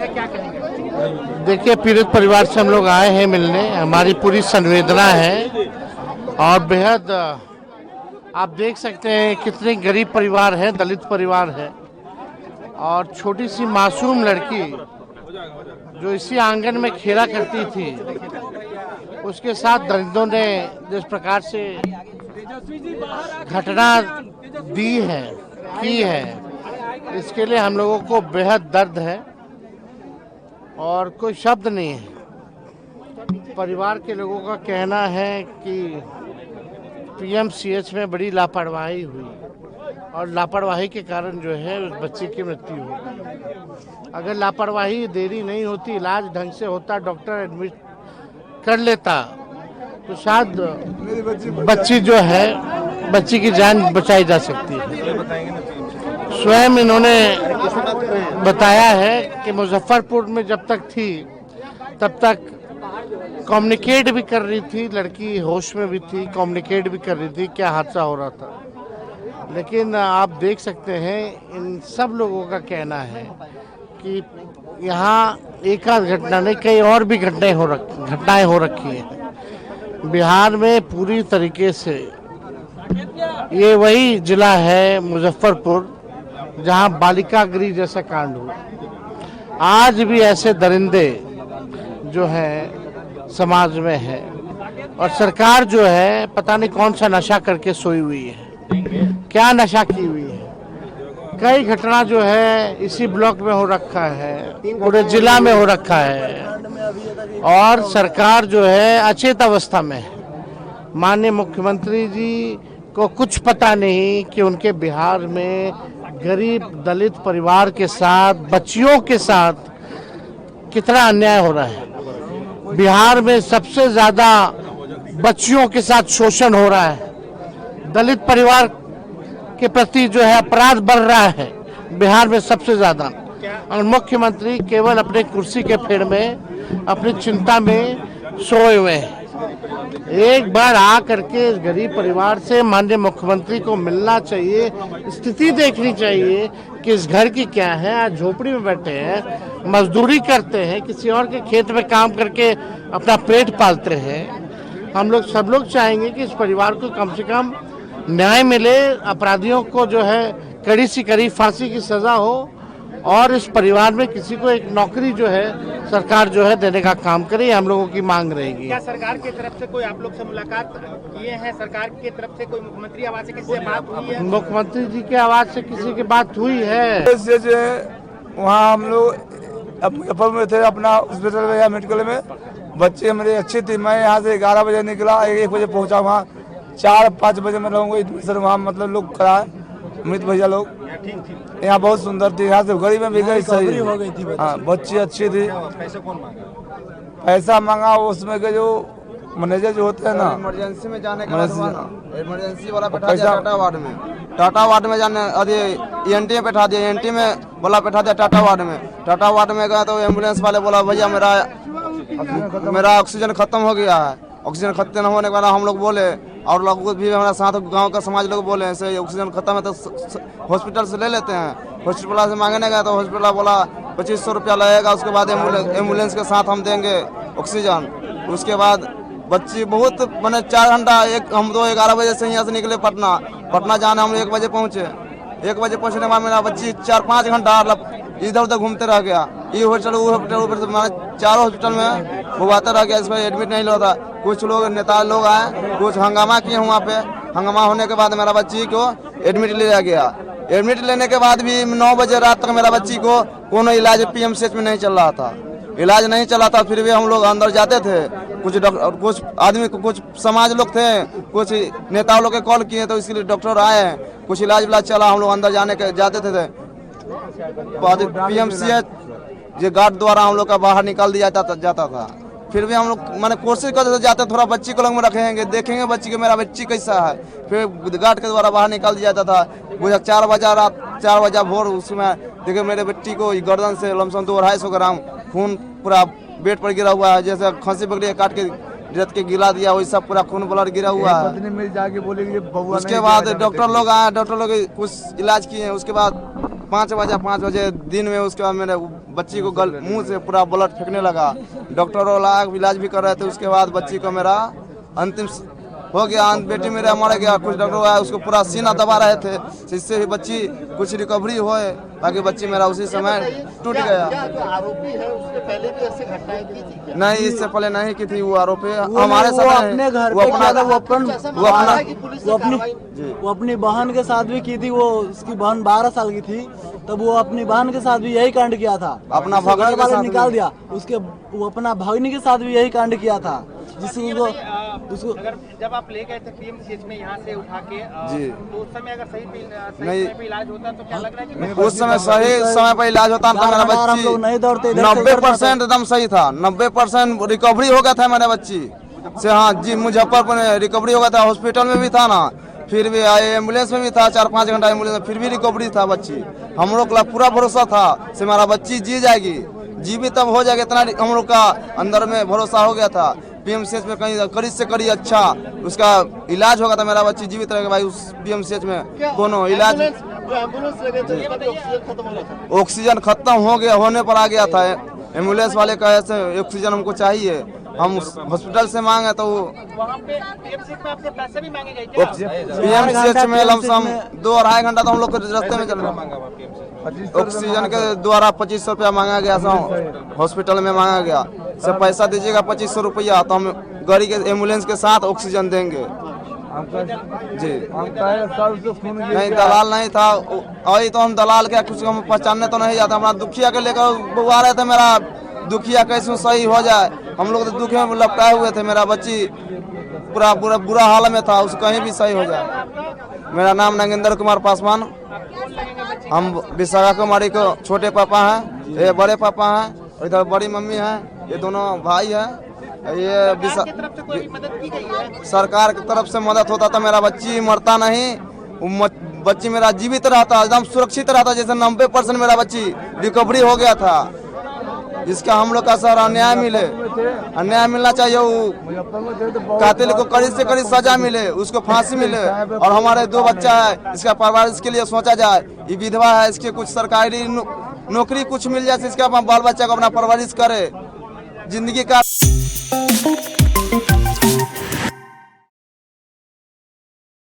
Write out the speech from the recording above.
है, क्या कहेंगे? देखिए, पीड़ित परिवार से हम लोग आए हैं मिलने, हमारी पूरी संवेदना है और बेहद आप देख सकते हैं कितने गरीब परिवार है, दलित परिवार है और छोटी सी मासूम लड़की जो इसी आंगन में खेला करती थी, उसके साथ दरिंदों ने जिस प्रकार से घटना दी है की है, इसके लिए हम लोगों को बेहद दर्द है और कोई शब्द नहीं है। परिवार के लोगों का कहना है कि पीएमसीएच में बड़ी लापरवाही हुई और लापरवाही के कारण जो है उस बच्चे की मृत्यु हो गई। अगर लापरवाही देरी नहीं होती, इलाज ढंग से होता, डॉक्टर एडमिट कर लेता तो शायद बच्ची जो है, बच्ची की जान बचाई जा सकती है। स्वयं इन्होंने बताया है कि मुजफ्फरपुर में जब तक थी तब तक कम्युनिकेट भी कर रही थी, लड़की होश में भी थी, कम्युनिकेट भी कर रही थी क्या हादसा हो रहा था। लेकिन आप देख सकते हैं इन सब लोगों का कहना है कि यहाँ एक आध घटना नहीं, कई और भी घटनाएं हो रखी हैं बिहार में पूरी तरीके से। ये वही जिला है मुजफ्फरपुर जहां बालिका गृह जैसा कांड हुआ। आज भी ऐसे दरिंदे जो है समाज में है और सरकार जो है पता नहीं कौन सा नशा करके सोई हुई है, क्या नशा की हुई है। कई घटना जो है इसी ब्लॉक में हो रखा है, पूरे जिला में हो रखा है और सरकार जो है अचेत अवस्था में है। माननीय मुख्यमंत्री जी को कुछ पता नहीं कि उनके बिहार में गरीब दलित परिवार के साथ, बच्चियों के साथ कितना अन्याय हो रहा है। बिहार में सबसे ज्यादा बच्चियों के साथ शोषण हो रहा है। दलित परिवार के प्रति जो है अपराध बढ़ रहा है बिहार में सबसे ज्यादा। और मुख्यमंत्री केवल अपने कुर्सी के फेर में, अपनी चिंता में सोए हुए हैं। एक बार आ करके इस गरीब परिवार से माननीय मुख्यमंत्री को मिलना चाहिए, स्थिति देखनी चाहिए कि इस घर की क्या है। आज झोपड़ी में बैठे हैं, मजदूरी करते हैं, किसी और के खेत में काम करके अपना पेट पालते हैं। हम लोग सब लोग चाहेंगे कि इस परिवार को कम से कम न्याय मिले, अपराधियों को जो है कड़ी से कड़ी फांसी की सजा हो और इस परिवार में किसी को एक नौकरी जो है सरकार जो है देने का काम करे, हम लोगों की मांग रहेगी। क्या सरकार की तरफ से कोई आप लोग से मुलाकात किए हैं? सरकार की तरफ से कोई मुख्यमंत्री आवाज से किसी से बात हुई है? मुख्यमंत्री जी के आवाज से किसी की बात हुई है? वहाँ हम लोग मुजफ्फरपुर में थे, अपना हॉस्पिटल में या मेडिकल में। बच्चे मेरे अच्छी थी। मैं यहाँ से 11 बजे निकला, 1 बजे पहुँचा वहाँ। 4-5 बजे में रहूँगा एडमिशन वहाँ, मतलब लोग कराए अमित भैया लोग। यहाँ बहुत सुंदर थी, यहाँ से गरीब में भी गई, सही हो गई थी। हाँ, बच्ची अच्छी थी। पैसा मांगा उसमें के जो मैनेजर जो होते हैं ना, इमरजेंसी में जाने का इमरजेंसी वाला बैठा दिया टाटा वार्ड में जाने, अरे ENT में बैठा दिया, ENT में बोला बैठा दिया टाटा वार्ड में गया तो एम्बुलेंस वाले बोला भैया मेरा ऑक्सीजन खत्म हो गया है। ऑक्सीजन खत्म होने के बाद हम लोग बोले और लोग भी हमारे साथ गांव का समाज लोग बोले ऐसे ऑक्सीजन खत्म है तो हॉस्पिटल से ले लेते हैं। हॉस्पिटल से मांगने गए तो हॉस्पिटल बोला 2500 रुपया लगेगा, उसके बाद एम्बुलेंस के साथ हम देंगे ऑक्सीजन। उसके बाद बच्ची बहुत मैंने 4 घंटा, हम तो 11 बजे से यहाँ से निकले पटना जाने हम 1 बजे पहुँचे। 1 बजे पहुँचने के बाद मेरा बच्ची 4-5 घंटा इधर उधर घूमते रह गया। ये हॉस्पिटल वो हॉस्पिटल, 4 हॉस्पिटल में घुमाता रह गया, इसमें एडमिट नहीं होता। कुछ लोग नेता लोग आए, कुछ हंगामा किए वहाँ पे। हंगामा होने के बाद मेरा बच्ची को एडमिट लिया गया। एडमिट लेने के बाद भी 9 बजे रात तक मेरा बच्ची को कोनो इलाज पीएमसीएच में नहीं चल रहा था, इलाज नहीं चला था। फिर भी हम लोग अंदर जाते थे, कुछ आदमी कुछ समाज लोग थे, कुछ नेताओं लोग के कॉल किए तो इसके लिए डॉक्टर आए, कुछ इलाज चला, हम लोग अंदर जाते थे। पीएमसीएच जो गार्ड द्वारा हम लोग का बाहर निकाल दिया जाता था। फिर भी हम लोग मैंने कोशिश करते जाते, थोड़ा बच्ची को लोग में रखेंगे, देखेंगे बच्ची के मेरा बच्ची कैसा है। फिर गार्ड के द्वारा बाहर निकाल दिया जाता था। मुझे 4 बजे रात 4 बजे भोर उसमें देखे मेरे बच्ची को गर्दन से लमसम 200-250 ग्राम खून पूरा बेड पर गिरा हुआ है, जैसे खांसी पकड़ी काट के रत के गिला दिया वही सब पूरा खून ब्लड गिरा हुआ है। जाके बोलेंगे उसके बाद डॉक्टर लोग आए, डॉक्टर लोग कुछ इलाज किए। उसके बाद 5 बजे दिन में उसके बाद मेरे बच्ची को मुंह से पूरा ब्लड फेंकने लगा। डॉक्टर वाला इलाज भी कर रहे थे। उसके बाद बच्ची को मेरा अंतिम हो गया, बेटी मेरा मर गया। कुछ डॉक्टर आया उसको पूरा सीना दबा रहे थे, जिससे ही बच्ची कुछ रिकवरी होए, बाकी बच्ची मेरा उसी समय टूट गया। जो आरोपी है उसने पहले भी ऐसे घटनाएं की थी? नहीं, इससे पहले नहीं की थी। वो आरोपी हमारे वो साथ अपने घर पे किया था, वो अपनी बहन के साथ भी की थी। वो उसकी बहन 12 साल की थी, तब वो अपनी बहन के साथ भी यही कांड किया था। अपना उसके भगनी घर के वाले साथ निकाल दिया उसके, वो अपना भगनी के साथ भी यही कांड किया था, जिससे उसको अगर जब आप ले गए थे पीएमसीएच में यहाँ से उठा के जी, तो उस समय अगर सही नहीं समय पे इलाज होता तो क्या लग रहा है कि उस समय सही समय पर इलाज होता था। मेरा हम लोग नहीं दौड़ते, बच्ची 90% एकदम सही था। 90% रिकवरी हो गया था मेरे बच्ची से। हाँ जी, मुजफ्फरपुर में रिकवरी हो गया था। हॉस्पिटल में भी था ना, फिर भी एम्बुलेंस में भी था, 4-5 घंटा एम्बुलेंस में, फिर भी रिकवरी था बच्ची। हम लोग का पूरा भरोसा था से हमारा बच्ची जी जाएगी, जीवित तब हो जाएगी, इतना हम लोग का अंदर में भरोसा हो गया था। पीएमसीएच में कहीं करीब से करीब अच्छा उसका इलाज होगा था, मेरा बच्ची जीवित रहेगा भाई। उस पीएमसीएच में कोनो इलाज, ऑक्सीजन खत्म हो गया, होने पर आ गया था। एम्बुलेंस वाले कहे ऐसे ऑक्सीजन हमको चाहिए, हम हॉस्पिटल से मांगे तो वहाँ पे पीएमसीएच में आपसे पैसे भी मांगे गए क्या? पीएमसीएच में लमसम 2-2.5 घंटा तो हम लोग के रास्ते में चल रहा। ऑक्सीजन के द्वारा 2500 रुपया मांगा गया, हॉस्पिटल में मांगा गया से पैसा दीजिएगा 2500 रुपया, तो हम गाड़ी के एम्बुलेंस के साथ ऑक्सीजन देंगे जी। नहीं, दलाल नहीं था। अभी तो हम दलाल के कुछ हम पहचानने तो नहीं जाता। हमारा दुखिया के लेकर बुआ रहे थे, मेरा दुखिया कैसे सही हो जाए। हम लोग तो दुख में लपटाए हुए थे, मेरा बच्ची पूरा बुरा हाल में था, उसको कहीं भी सही हो जाए। मेरा नाम नागेंद्र कुमार पासवान। हम विशाखा कुमारी को छोटे पापा हैं, ये बड़े पापा हैं, और इधर बड़ी मम्मी हैं, ये दोनों भाई हैं। ये तरफ से कोई मदद की गई है? सरकार की तरफ से मदद होता तो मेरा बच्ची मरता नहीं, बच्ची मेरा जीवित रहता, एकदम सुरक्षित रहता। जैसे 90% मेरा बच्ची रिकवरी हो गया था, जिसका हम लोग का सर अन्याय मिले, अन्याय मिलना चाहिए। वो कातिल को कड़ी से कड़ी सजा मिले, उसको फांसी मिले। और हमारे 2 बच्चा है, इसका परवरिश के लिए सोचा जाए। ये विधवा है, इसके कुछ सरकारी नौकरी कुछ मिल जाए, इसका बाल बच्चा को अपना परवरिश करे, जिंदगी का